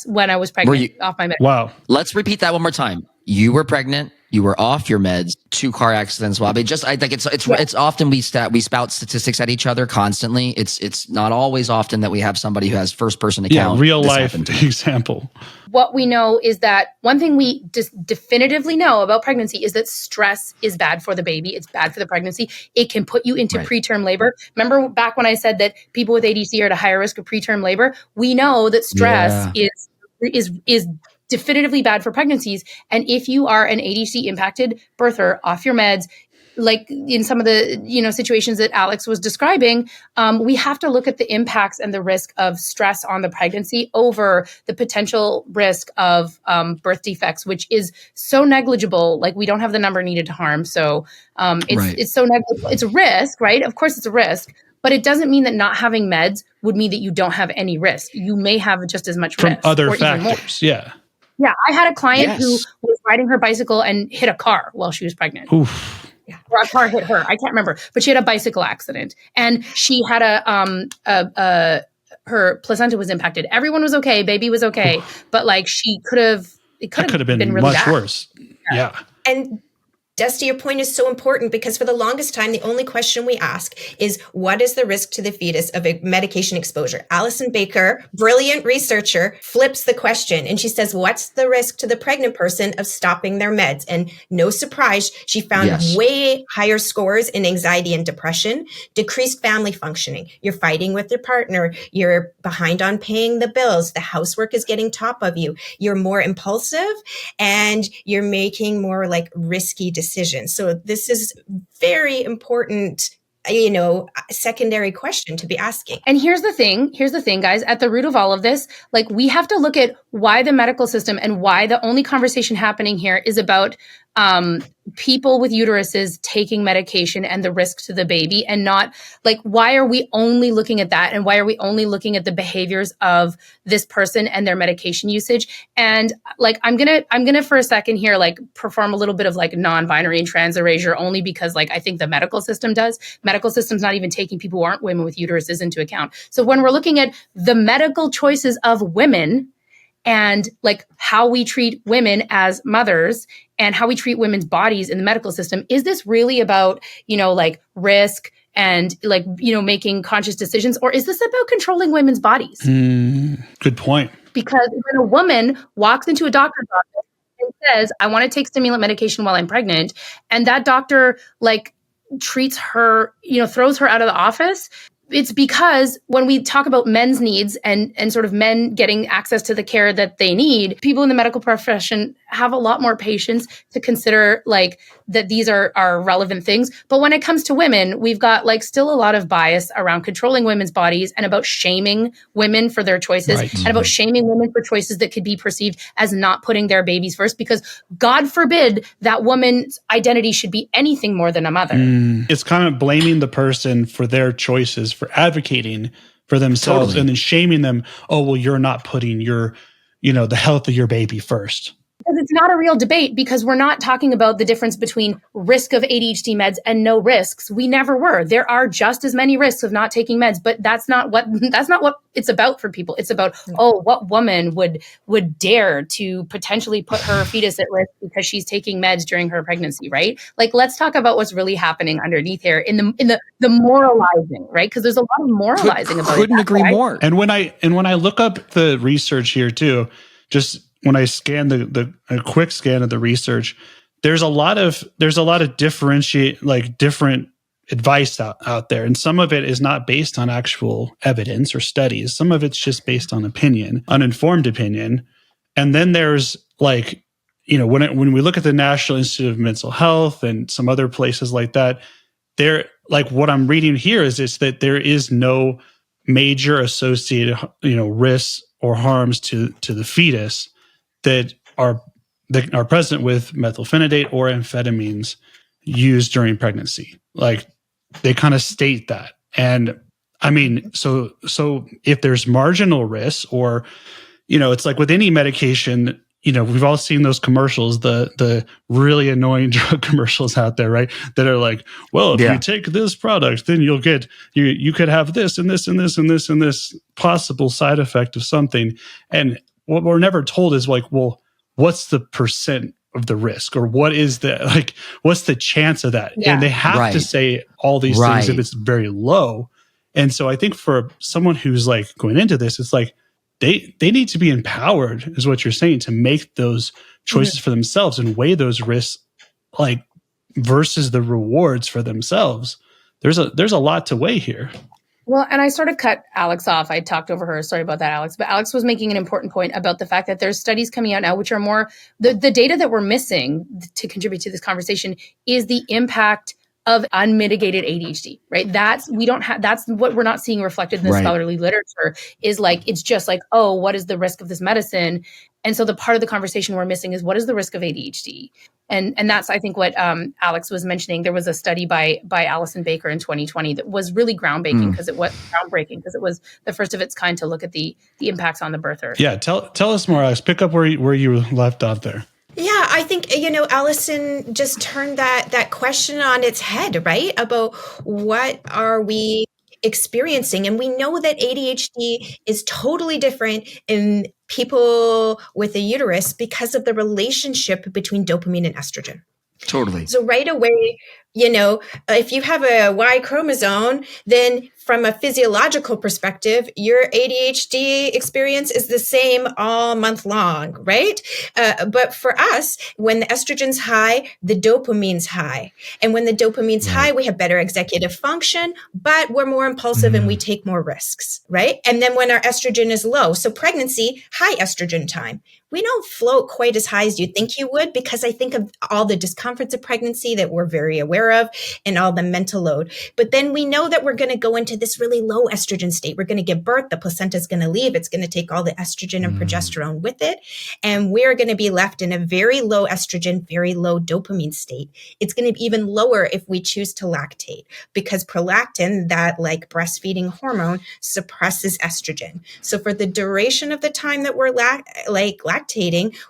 when I was pregnant, off my medicine. Wow. Let's repeat that one more time. You were pregnant. You were off your meds, 2 car accidents. Well, I think it's often we spout statistics at each other constantly. It's not always often that we have somebody who has first person account. Yeah, real life example. What we know is that one thing we just definitively know about pregnancy is that stress is bad for the baby. It's bad for the pregnancy. It can put you into preterm labor. Remember back when I said that people with ADHD are at a higher risk of preterm labor? We know that stress is definitively bad for pregnancies. And if you are an ADHD impacted birther off your meds, like in some of the situations that Alix was describing, we have to look at the impacts and the risk of stress on the pregnancy over the potential risk of birth defects, which is so negligible. Like we don't have the number needed to harm. So it's so negligible. It's a risk, right? Of course it's a risk. But it doesn't mean that not having meds would mean that you don't have any risk. You may have just as much risk. From other factors, yeah. Yeah, I had a client who was riding her bicycle and hit a car while she was pregnant. Oof. Yeah, or a car hit her. I can't remember, but she had a bicycle accident, and she had her placenta was impacted. Everyone was okay, baby was okay, but like it could have been really much bad. worse. Yeah. And Dusty, your point is so important because for the longest time, the only question we ask is, what is the risk to the fetus of a medication exposure? Alix Bacon, brilliant researcher, flips the question and she says, what's the risk to the pregnant person of stopping their meds? And no surprise, she found way higher scores in anxiety and depression, decreased family functioning. You're fighting with your partner. You're behind on paying the bills. The housework is getting top of you. You're more impulsive and you're making more like risky decisions. So this is very important, secondary question to be asking. And here's the thing, guys, at the root of all of this, like we have to look at why the medical system and why the only conversation happening here is about people with uteruses taking medication and the risk to the baby, and not like, why are we only looking at that? And why are we only looking at the behaviors of this person and their medication usage? And like, I'm gonna for a second here, like perform a little bit of like non-binary and trans erasure, only because like, I think the medical system does. Medical system's not even taking people who aren't women with uteruses into account. So when we're looking at the medical choices of women, and like how we treat women as mothers and how we treat women's bodies in the medical system, is this really about, like risk and like, making conscious decisions? Or is this about controlling women's bodies? Good point. Because when a woman walks into a doctor's office and says, I want to take stimulant medication while I'm pregnant, and that doctor like treats her, throws her out of the office, it's because when we talk about men's needs and sort of men getting access to the care that they need, people in the medical profession have a lot more patience to consider like that these are relevant things. But when it comes to women, we've got like still a lot of bias around controlling women's bodies and about shaming women for their choices and about shaming women for choices that could be perceived as not putting their babies first, because God forbid that woman's identity should be anything more than a mother. It's kind of blaming the person for their choices, for advocating for themselves, and then shaming them. Oh, well, you're not putting your, the health of your baby first. Because it's not a real debate, because we're not talking about the difference between risk of ADHD meds and no risks. We never were. There are just as many risks of not taking meds, but that's not what it's about for people. It's about, what woman would dare to potentially put her fetus at risk because she's taking meds during her pregnancy, right? Like, let's talk about what's really happening underneath here in the moralizing, right? Because there's a lot of moralizing about it. Couldn't agree more. And when I look up the research here too, just when I scan a quick scan of the research, there's a lot of different advice out there. And some of it is not based on actual evidence or studies. Some of it's just based on opinion, uninformed opinion. And then there's like, when we look at the National Institute of Mental Health and some other places like that, they're like, what I'm reading here is that there is no major associated, risks or harms to the fetus that are present with methylphenidate or amphetamines used during pregnancy. Like, they kind of state that. And I mean, so if there's marginal risks, or, it's like with any medication, we've all seen those commercials, the really annoying drug commercials out there, right? That are like, well, if you take this product, then you'll get, you could have this and this and this and this and this possible side effect of something. And what we're never told is like, well, what's the percent of the risk, or what's the chance of that? Yeah. And they have to say all these things if it's very low. And so I think for someone who's like going into this, it's like they need to be empowered, is what you're saying, to make those choices for themselves and weigh those risks like versus the rewards for themselves. There's a lot to weigh here. Well, and I sort of cut Alix off. I talked over her. Sorry about that, Alix. But Alix was making an important point about the fact that there's studies coming out now, which are more the data that we're missing to contribute to this conversation is the impact of unmitigated ADHD, right? That's what we're not seeing reflected in the scholarly literature is like, it's just like, oh, what is the risk of this medicine? And so the part of the conversation we're missing is what is the risk of ADHD? And that's, I think, what Alix was mentioning. There was a study by Alix and Bacon in 2020 that was really groundbreaking because it was the first of its kind to look at the impacts on the birther. Yeah, tell us more, Alix. Pick up where you left off there. Yeah, I think, Allison just turned that question on its head, right? About what are we experiencing? And we know that ADHD is totally different in people with a uterus because of the relationship between dopamine and estrogen. Totally. So right away, if you have a Y chromosome, then from a physiological perspective, your ADHD experience is the same all month long, right? But for us, when the estrogen's high, the dopamine's high. And when the dopamine's high, we have better executive function, but we're more impulsive and we take more risks, right? And then when our estrogen is low, so pregnancy, high estrogen time. We don't float quite as high as you think you would, because I think of all the discomforts of pregnancy that we're very aware of and all the mental load. But then we know that we're going to go into this really low estrogen state. We're going to give birth. The placenta is going to leave. It's going to take all the estrogen and progesterone with it. And we're going to be left in a very low estrogen, very low dopamine state. It's going to be even lower if we choose to lactate, because prolactin, that like breastfeeding hormone, suppresses estrogen. So for the duration of the time that we're lactating,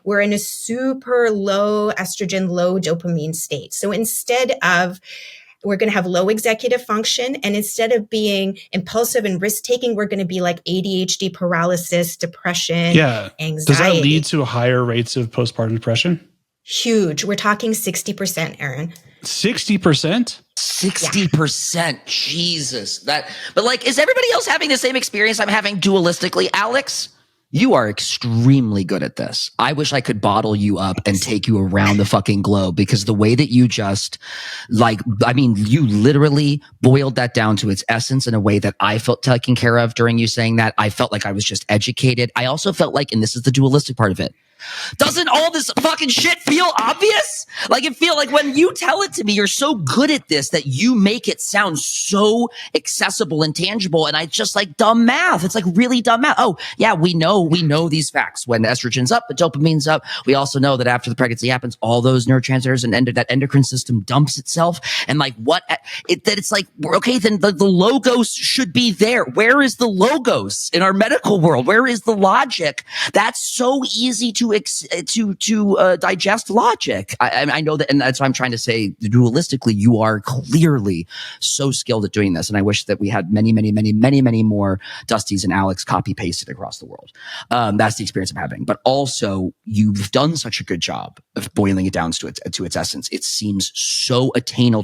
we're in a super low estrogen, low dopamine state. So instead of, we're going to have low executive function, and instead of being impulsive and risk-taking, we're going to be like ADHD, paralysis, depression, anxiety. Does that lead to higher rates of postpartum depression? Huge. We're talking 60%, Aaron. 60%? 60%. Jesus. But like, is everybody else having the same experience I'm having dualistically? Alix, you are extremely good at this. I wish I could bottle you up and take you around the fucking globe, because the way that you just you literally boiled that down to its essence in a way that I felt taken care of during you saying that. I felt like I was just educated. I also felt like, and this is the dualistic part of it, doesn't all this fucking shit feel obvious? Like, it feel like when you tell it to me, you're so good at this that you make it sound so accessible and tangible. And I just like dumb math. It's like really dumb math. Oh yeah, we know these facts. When estrogen's up, the dopamine's up. We also know that after the pregnancy happens, all those neurotransmitters and that endocrine system dumps itself. And like it's like, okay, then the logos should be there. Where is the logos in our medical world? Where is the logic? That's so easy to digest logic. I know that, and that's why I'm trying to say, dualistically, you are clearly so skilled at doing this. And I wish that we had many more Dustys and Alix copy pasted across the world. That's the experience I'm having. But also, you've done such a good job of boiling it down to its essence. It seems so attainable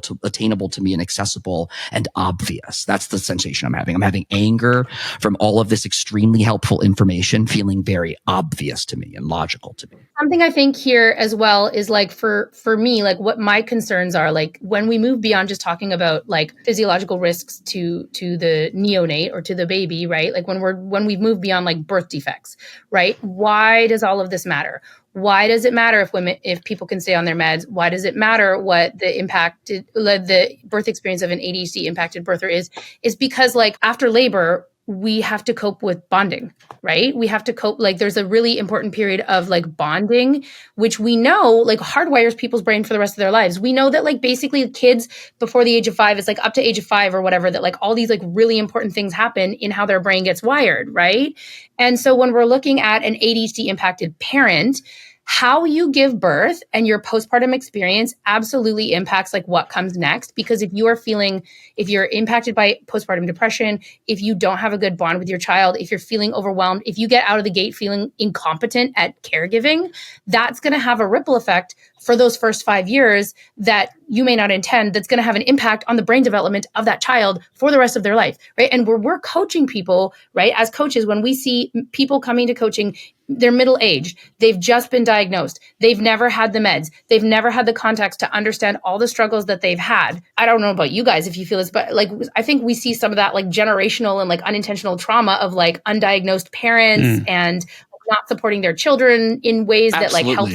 to me and accessible and obvious. That's the sensation I'm having. I'm having anger from all of this extremely helpful information feeling very obvious to me and logical to me. Something I think here as well is like for me, like what my concerns are, like when we move beyond just talking about like physiological risks to the neonate or to the baby, right? Like when we've moved beyond like birth defects, right? Why does all of this matter? Why does it matter if people can stay on their meds? Why does it matter what the birth experience of an ADHD impacted birther is? Is because like after labor, we have to cope with bonding, right? We have to cope, like there's a really important period of like bonding, which we know like hardwires people's brain for the rest of their lives. We know that like basically kids before the age of 5 is like up to age of 5 or whatever, that like all these like really important things happen in how their brain gets wired, right? And so when we're looking at an ADHD impacted parent, how you give birth and your postpartum experience absolutely impacts like what comes next. Because if you're impacted by postpartum depression, if you don't have a good bond with your child, if you're feeling overwhelmed, if you get out of the gate feeling incompetent at caregiving, that's going to have a ripple effect for those first 5 years that you may not intend, that's going to have an impact on the brain development of that child for the rest of their life, right? And we're coaching people, right? As coaches, when we see people coming to coaching, they're middle-aged, they've just been diagnosed, they've never had the meds, they've never had the context to understand all the struggles that they've had. I don't know about you guys if you feel this, but like I think we see some of that like generational and like unintentional trauma of like undiagnosed parents and not supporting their children in ways that like help.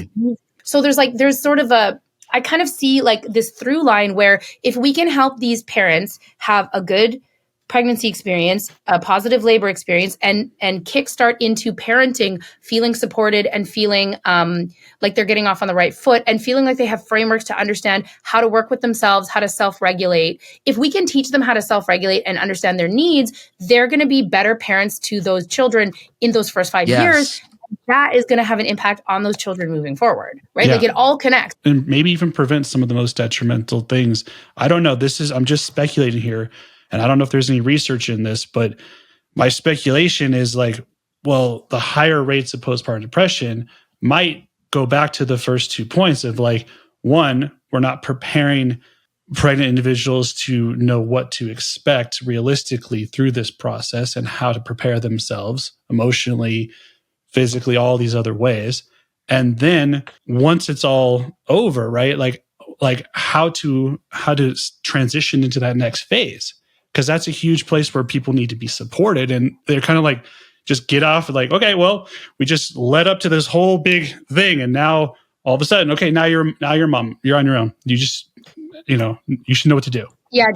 So there's sort of I kind of see like this through line where if we can help these parents have a good pregnancy experience, a positive labor experience, and kickstart into parenting, feeling supported and feeling like they're getting off on the right foot and feeling like they have frameworks to understand how to work with themselves, how to self-regulate. If we can teach them how to self-regulate and understand their needs, they're going to be better parents to those children in those first 5 years. That is going to have an impact on those children moving forward, right? Yeah. Like it all connects. And maybe even prevent some of the most detrimental things. I don't know. I'm just speculating here. And I don't know if there's any research in this, but my speculation is like, well, the higher rates of postpartum depression might go back to the first 2 points of like, one, we're not preparing pregnant individuals to know what to expect realistically through this process and how to prepare themselves emotionally, physically, all these other ways. And then once it's all over, right? Like how to transition into that next phase. Because that's a huge place where people need to be supported. And they're kind of like, just get off like, okay, well, we just led up to this whole big thing. And now all of a sudden, okay, now you're mom, you're on your own. You just, you should know what to do. Yeah,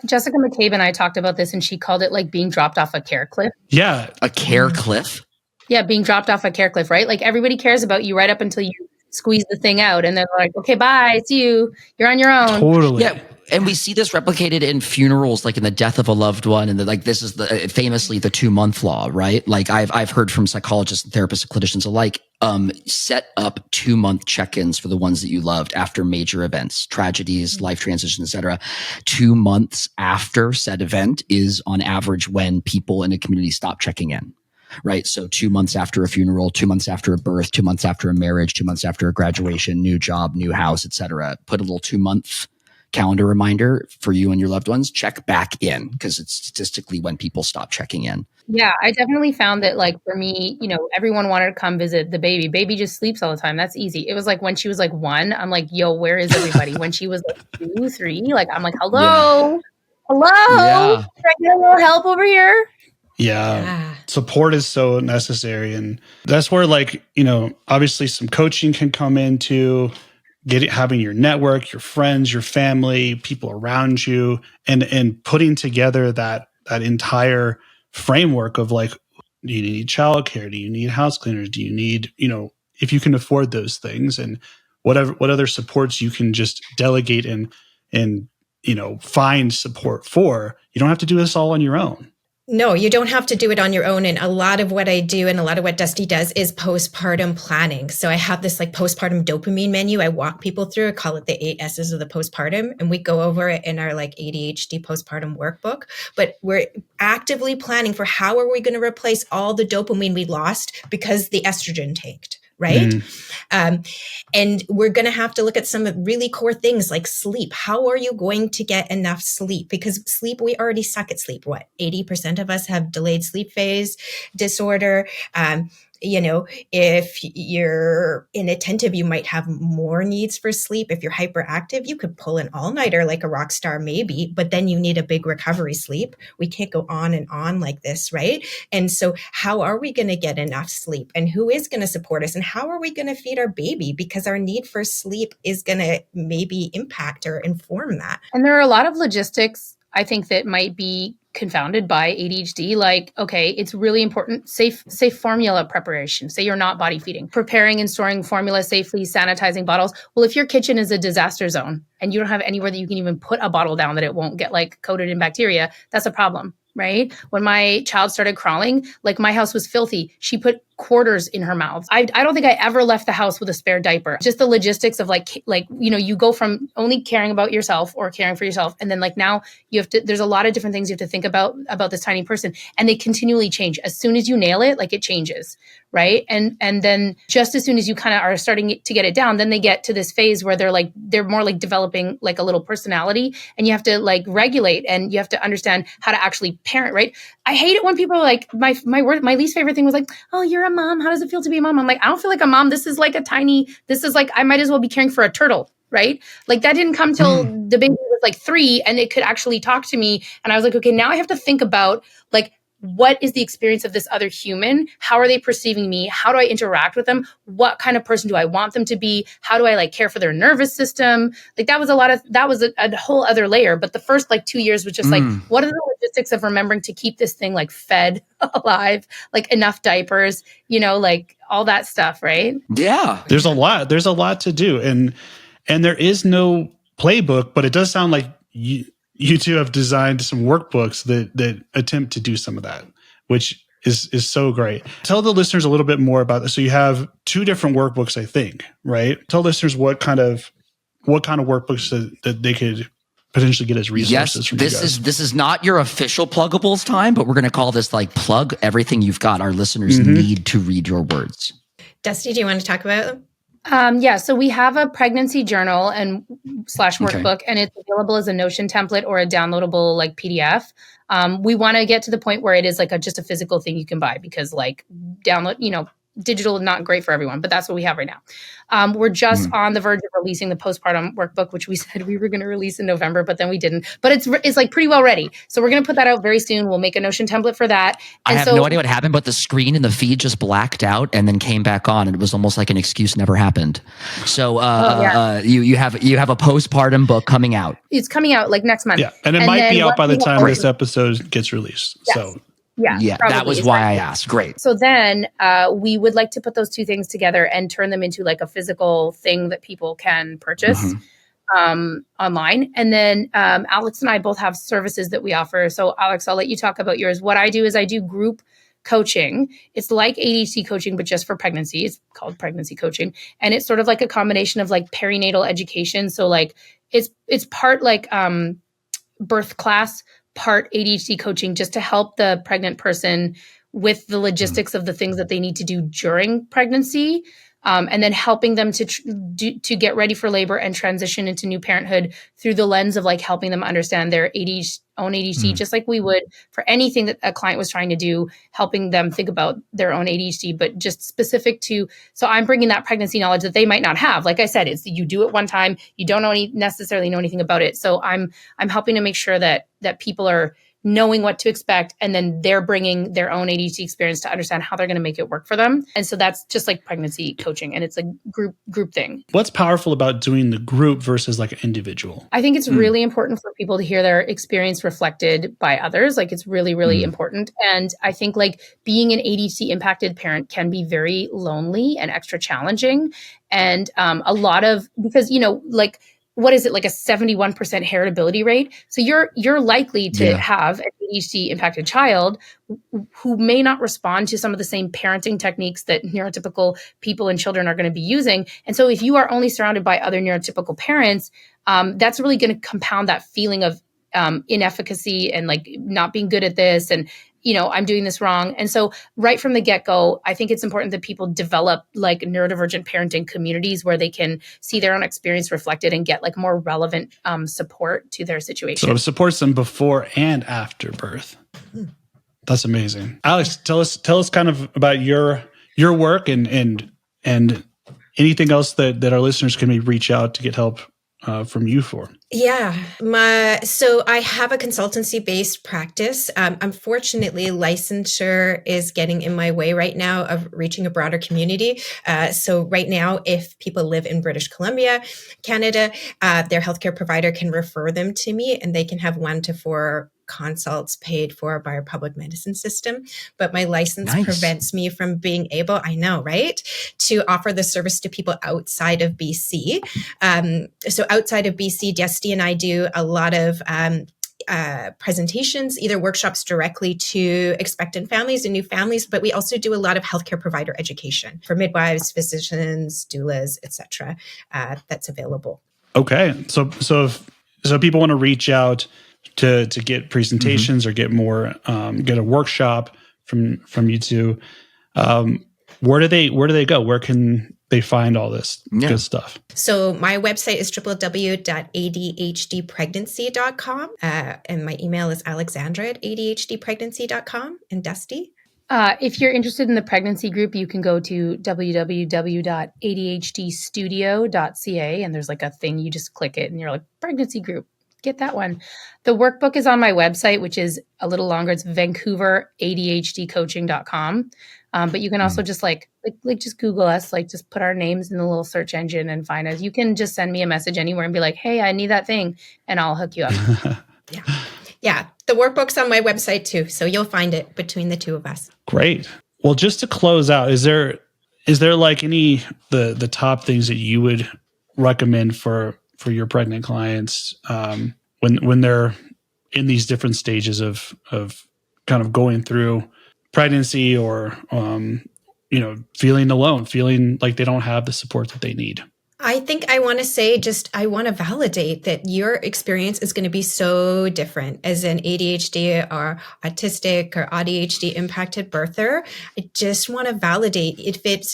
Jessica McCabe and I talked about this and she called it like being dropped off a care cliff. Yeah. A care cliff? Yeah, being dropped off a care cliff, right? Like everybody cares about you right up until you squeeze the thing out. And they're like, okay, bye, see you. You're on your own. Totally. Yeah. And we see this replicated in funerals, like in the death of a loved one. And this is famously the 2-month law, right? Like I've heard from psychologists and therapists and clinicians alike, set up 2-month check-ins for the ones that you loved after major events, tragedies, life transitions, etc. 2 months after said event is on average when people in a community stop checking in. right? So 2 months after a funeral, 2 months after a birth, 2 months after a marriage, 2 months after a graduation, new job, new house, etc. Put a little 2-month calendar reminder for you and your loved ones. Check back in, because it's statistically when people stop checking in. Yeah, I definitely found that, like, for me, everyone wanted to come visit the baby. Baby just sleeps all the time. That's easy. It was like when she was like 1, I'm like, yo, where is everybody? When she was like 2, 3, like, I'm like, hello, Yeah. can I get a little help over here? Yeah. Support is so necessary. And that's where, like, obviously some coaching can come into having your network, your friends, your family, people around you, and putting together that entire framework of, like, do you need childcare? Do you need house cleaners? Do you need, if you can afford those things, and what other supports you can just delegate and find support for. You don't have to do this all on your own. No, you don't have to do it on your own. And a lot of what I do and a lot of what Dusty does is postpartum planning. So I have this like postpartum dopamine menu I walk people through. I call it the 8 S's of the postpartum. And we go over it in our like ADHD postpartum workbook. But we're actively planning for how are we going to replace all the dopamine we lost because the estrogen tanked. Right. And we're going to have to look at some really core things like sleep. How are you going to get enough sleep? Because sleep, we already suck at sleep. 80% of us have delayed sleep phase disorder. If you're inattentive, you might have more needs for sleep. If you're hyperactive, you could pull an all-nighter like a rock star, maybe, but then you need a big recovery sleep. We can't go on and on like this, right? And so how are we going to get enough sleep? And who is going to support us? And how are we going to feed our baby? Because our need for sleep is going to maybe impact or inform that. And there are a lot of logistics, I think, that might be confounded by ADHD. Like, okay, it's really important. Safe formula preparation. Say you're not body feeding, preparing and storing formula safely, sanitizing bottles. Well, if your kitchen is a disaster zone and you don't have anywhere that you can even put a bottle down that it won't get like coated in bacteria, that's a problem, right? When my child started crawling, like my house was filthy. She put quarters in her mouth. I don't think I ever left the house with a spare diaper. Just the logistics of you go from only caring about yourself or caring for yourself. And then like now you have to, there's a lot of different things you have to think about this tiny person, and they continually change. As soon as you nail it, like it changes. Right. And then just as soon as you kind of are starting to get it down, then they get to this phase where they're more like developing like a little personality, and you have to like regulate and you have to understand how to actually parent. Right. I hate it when people are like, my least favorite thing was like, oh, you're a mom. How does it feel to be a mom? I'm like, I don't feel like a mom. This is like I might as well be caring for a turtle. Right. Like that didn't come till the baby was like 3 and it could actually talk to me. And I was like, okay, now I have to think about like, what is the experience of this other human? How are they perceiving me? How do I interact with them? What kind of person do I want them to be? How do I like care for their nervous system? Like that was a whole other layer. But the first like 2 years was just like, what are the logistics of remembering to keep this thing like fed, alive, like enough diapers, like all that stuff, right? Yeah. There's a lot to do. And there is no playbook, but it does sound like you two have designed some workbooks that attempt to do some of that, which is so great. Tell the listeners a little bit more about this. So you have 2 different workbooks, I think, right? Tell listeners what kind of workbooks that they could potentially get as resources from you guys. This is not your official pluggables time, but we're going to call this like plug everything you've got. Our listeners need to read your words. Dusty, do you want to talk about them? So we have a pregnancy journal and /workbook, and it's available as a Notion template or a downloadable like PDF. We want to get to the point where it is like just a physical thing you can buy, because like download, digital is not great for everyone, but that's what we have right now. We're just on the verge of releasing the postpartum workbook, which we said we were going to release in November, but then we didn't. But it's like pretty well ready. So we're going to put that out very soon. We'll make a Notion template for that. I have no idea what happened, but the screen in the feed just blacked out and then came back on, and it was almost like an excuse never happened. So you have a postpartum book coming out. It's coming out like next month. Yeah, and it might be out by the time this episode gets released. Yes. So. Yeah, that was why I asked. Great. So then we would like to put those 2 things together and turn them into like a physical thing that people can purchase online. And then Alix and I both have services that we offer. So Alix, I'll let you talk about yours. What I do is I do group coaching. It's like ADHD coaching, but just for pregnancy. It's called pregnancy coaching. And it's sort of like a combination of like perinatal education. So like it's part like birth class, part ADHD coaching, just to help the pregnant person with the logistics of the things that they need to do during pregnancy. And then helping them to get ready for labor and transition into new parenthood through the lens of like helping them understand their own ADHD, just like we would for anything that a client was trying to do, helping them think about their own ADHD, but just specific to. So I'm bringing that pregnancy knowledge that they might not have. Like I said, it's you do it one time, you don't necessarily know anything about it. So I'm helping to make sure that people are knowing what to expect, and then they're bringing their own ADHD experience to understand how they're going to make it work for them. And so that's just like pregnancy coaching, and it's a group thing. What's powerful about doing the group versus like an individual? I think it's really important for people to hear their experience reflected by others. Like it's really, really important. And I think like being an ADHD impacted parent can be very lonely and extra challenging. And a lot of, because, you know, like, what is it, like a 71% heritability rate? So you're likely to have an ADHD impacted child who may not respond to some of the same parenting techniques that neurotypical people and children are going to be using. And so if you are only surrounded by other neurotypical parents, that's really going to compound that feeling of inefficacy and like not being good at this, and you know, I'm doing this wrong. And so right from the get-go, I think it's important that people develop like neurodivergent parenting communities where they can see their own experience reflected and get like more relevant support to their situation. So it supports them before and after birth. That's amazing. Alix, tell us kind of about your work and anything else that our listeners can maybe reach out to get help from you for. Yeah. So I have a consultancy-based practice. Unfortunately, licensure is getting in my way right now of reaching a broader community. So right now, if people live in British Columbia, Canada, their healthcare provider can refer them to me, and they can have 1 to 4 consults paid for by our public medicine system. But my license prevents me from being able, I know, right, to offer the service to people outside of BC. So outside of BC, Dusty and I do a lot of presentations, either workshops directly to expectant families and new families, but we also do a lot of healthcare provider education for midwives, physicians, doulas, etc. That's available. Okay, so if people want to reach out to get presentations or get more, get a workshop from you two, where do they go? Where can they find all this good stuff? So my website is www.adhdpregnancy.com. And my email is alexandra@adhdpregnancy.com. And Dusty? If you're interested in the pregnancy group, you can go to www.adhdstudio.ca, and there's like a thing, you just click it and you're like, pregnancy group. Get that one. The workbook is on my website, which is a little longer. It's VancouverADHDcoaching.com. But you can also just like just Google us, like just put our names in the little search engine and find us. You can just send me a message anywhere and be like, hey, I need that thing, and I'll hook you up. Yeah. The workbook's on my website too. So you'll find it between the two of us. Great. Well, just to close out, is there like any, the top things that you would recommend for your pregnant clients when they're in these different stages of kind of going through pregnancy or feeling alone, feeling like they don't have the support that they need? I think I want to say I want to validate that your experience is going to be so different as an ADHD or autistic or ADHD impacted birther. I just want to validate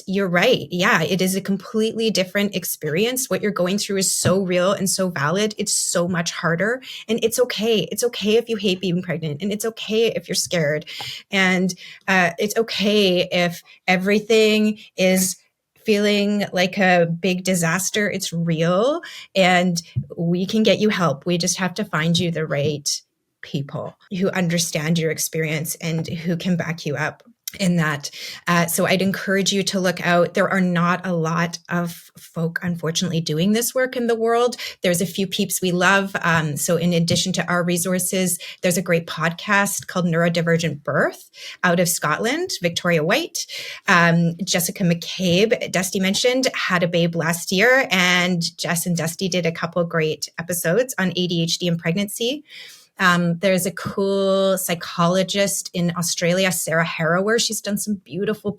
you're right. Yeah, it is a completely different experience. What you're going through is so real and so valid. It's so much harder, and it's okay. It's okay if you hate being pregnant, and it's okay if you're scared, and it's okay if everything is feeling like a big disaster. It's real, and we can get you help. We just have to find you the right people who understand your experience and who can back you up in that. So I'd encourage you to look out. There are not a lot of folk, unfortunately, doing this work in the world. There's a few peeps we love. So in addition to our resources, there's a great podcast called Neurodivergent Birth out of Scotland, Victoria White. Jessica McCabe, Dusty mentioned, had a babe last year, and Jess and Dusty did a couple great episodes on ADHD and pregnancy. There's a cool psychologist in Australia, Sarah Harrower. She's done some beautiful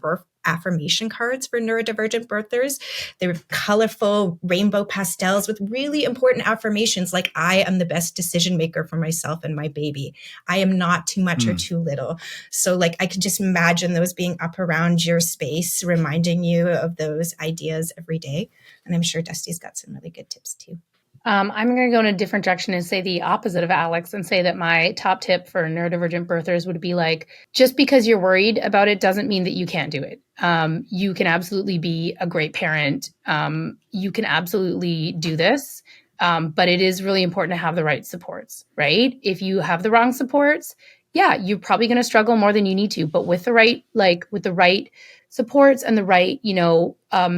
affirmation cards for neurodivergent birthers. They were colorful rainbow pastels with really important affirmations like, I am the best decision maker for myself and my baby. I am not too much or too little. So like, I could just imagine those being up around your space, reminding you of those ideas every day. And I'm sure Dusty's got some really good tips too. I'm going to go in a different direction and say the opposite of Alix and say that my top tip for neurodivergent birthers would be like, just because you're worried about it doesn't mean that you can't do it. You can absolutely be a great parent. You can absolutely do this. But it is really important to have the right supports, right? If you have the wrong supports, yeah, you're probably going to struggle more than you need to, but with the right supports and the right,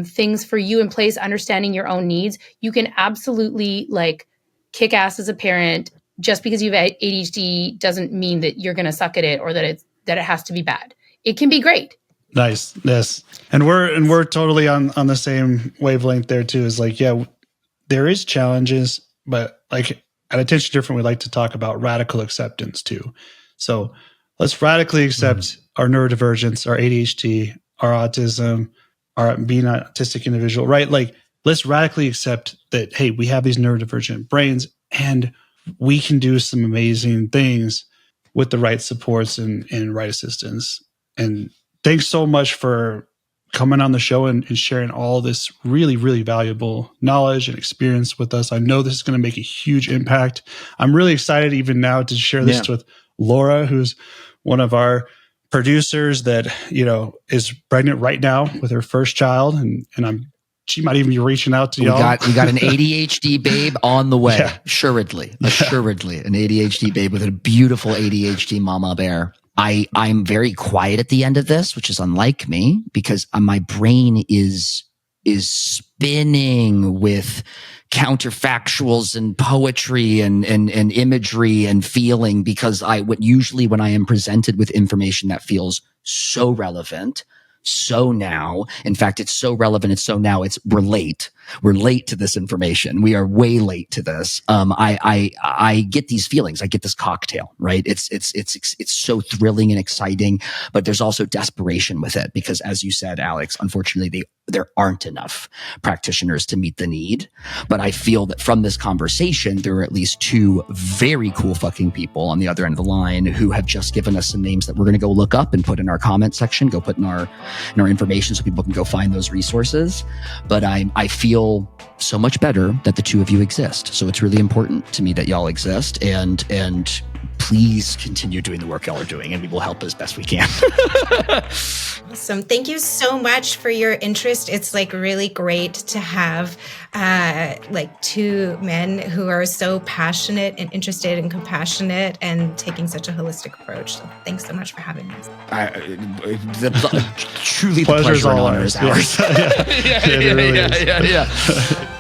things for you in place, understanding your own needs, you can absolutely like kick ass as a parent. Just because you have ADHD doesn't mean that you're going to suck at it or that it has to be bad. It can be great. Nice. Yes. And we're totally on the same wavelength there too. Is like, yeah, there is challenges, but like at Attention Different, we like to talk about radical acceptance too. So let's radically accept our neurodivergence, our ADHD, our autism, our being an autistic individual, right? Like, let's radically accept that, hey, we have these neurodivergent brains and we can do some amazing things with the right supports and right assistance. And thanks so much for coming on the show and sharing all this really, really valuable knowledge and experience with us. I know this is going to make a huge impact. I'm really excited even now to share this with Laura, who's one of our producers that, is pregnant right now with her first child. And she might even be reaching out to y'all. We got an ADHD babe on the way. Yeah. Assuredly, an ADHD babe with a beautiful ADHD mama bear. I'm very quiet at the end of this, which is unlike me because my brain is spinning with counterfactuals and poetry and imagery and feeling because usually when I am presented with information that feels so relevant, so now, in fact, it's so relevant, it's so now, we're late. We're late to this information. We are way late to this. I get these feelings. I get this cocktail, right? It's so thrilling and exciting, but there's also desperation with it because, as you said, Alix, unfortunately, there aren't enough practitioners to meet the need. But I feel that from this conversation, there are at least two very cool fucking people on the other end of the line who have just given us some names that we're going to go look up and put in our comment section, go put in our information so people can go find those resources. But I feel so much better that the two of you exist. So it's really important to me that y'all exist and please continue doing the work y'all are doing and we will help as best we can. Awesome. Thank you so much for your interest. It's like really great to have two men who are so passionate and interested and compassionate and taking such a holistic approach. So thanks so much for having us. Truly the pleasure and honor is ours. Yeah. Yeah.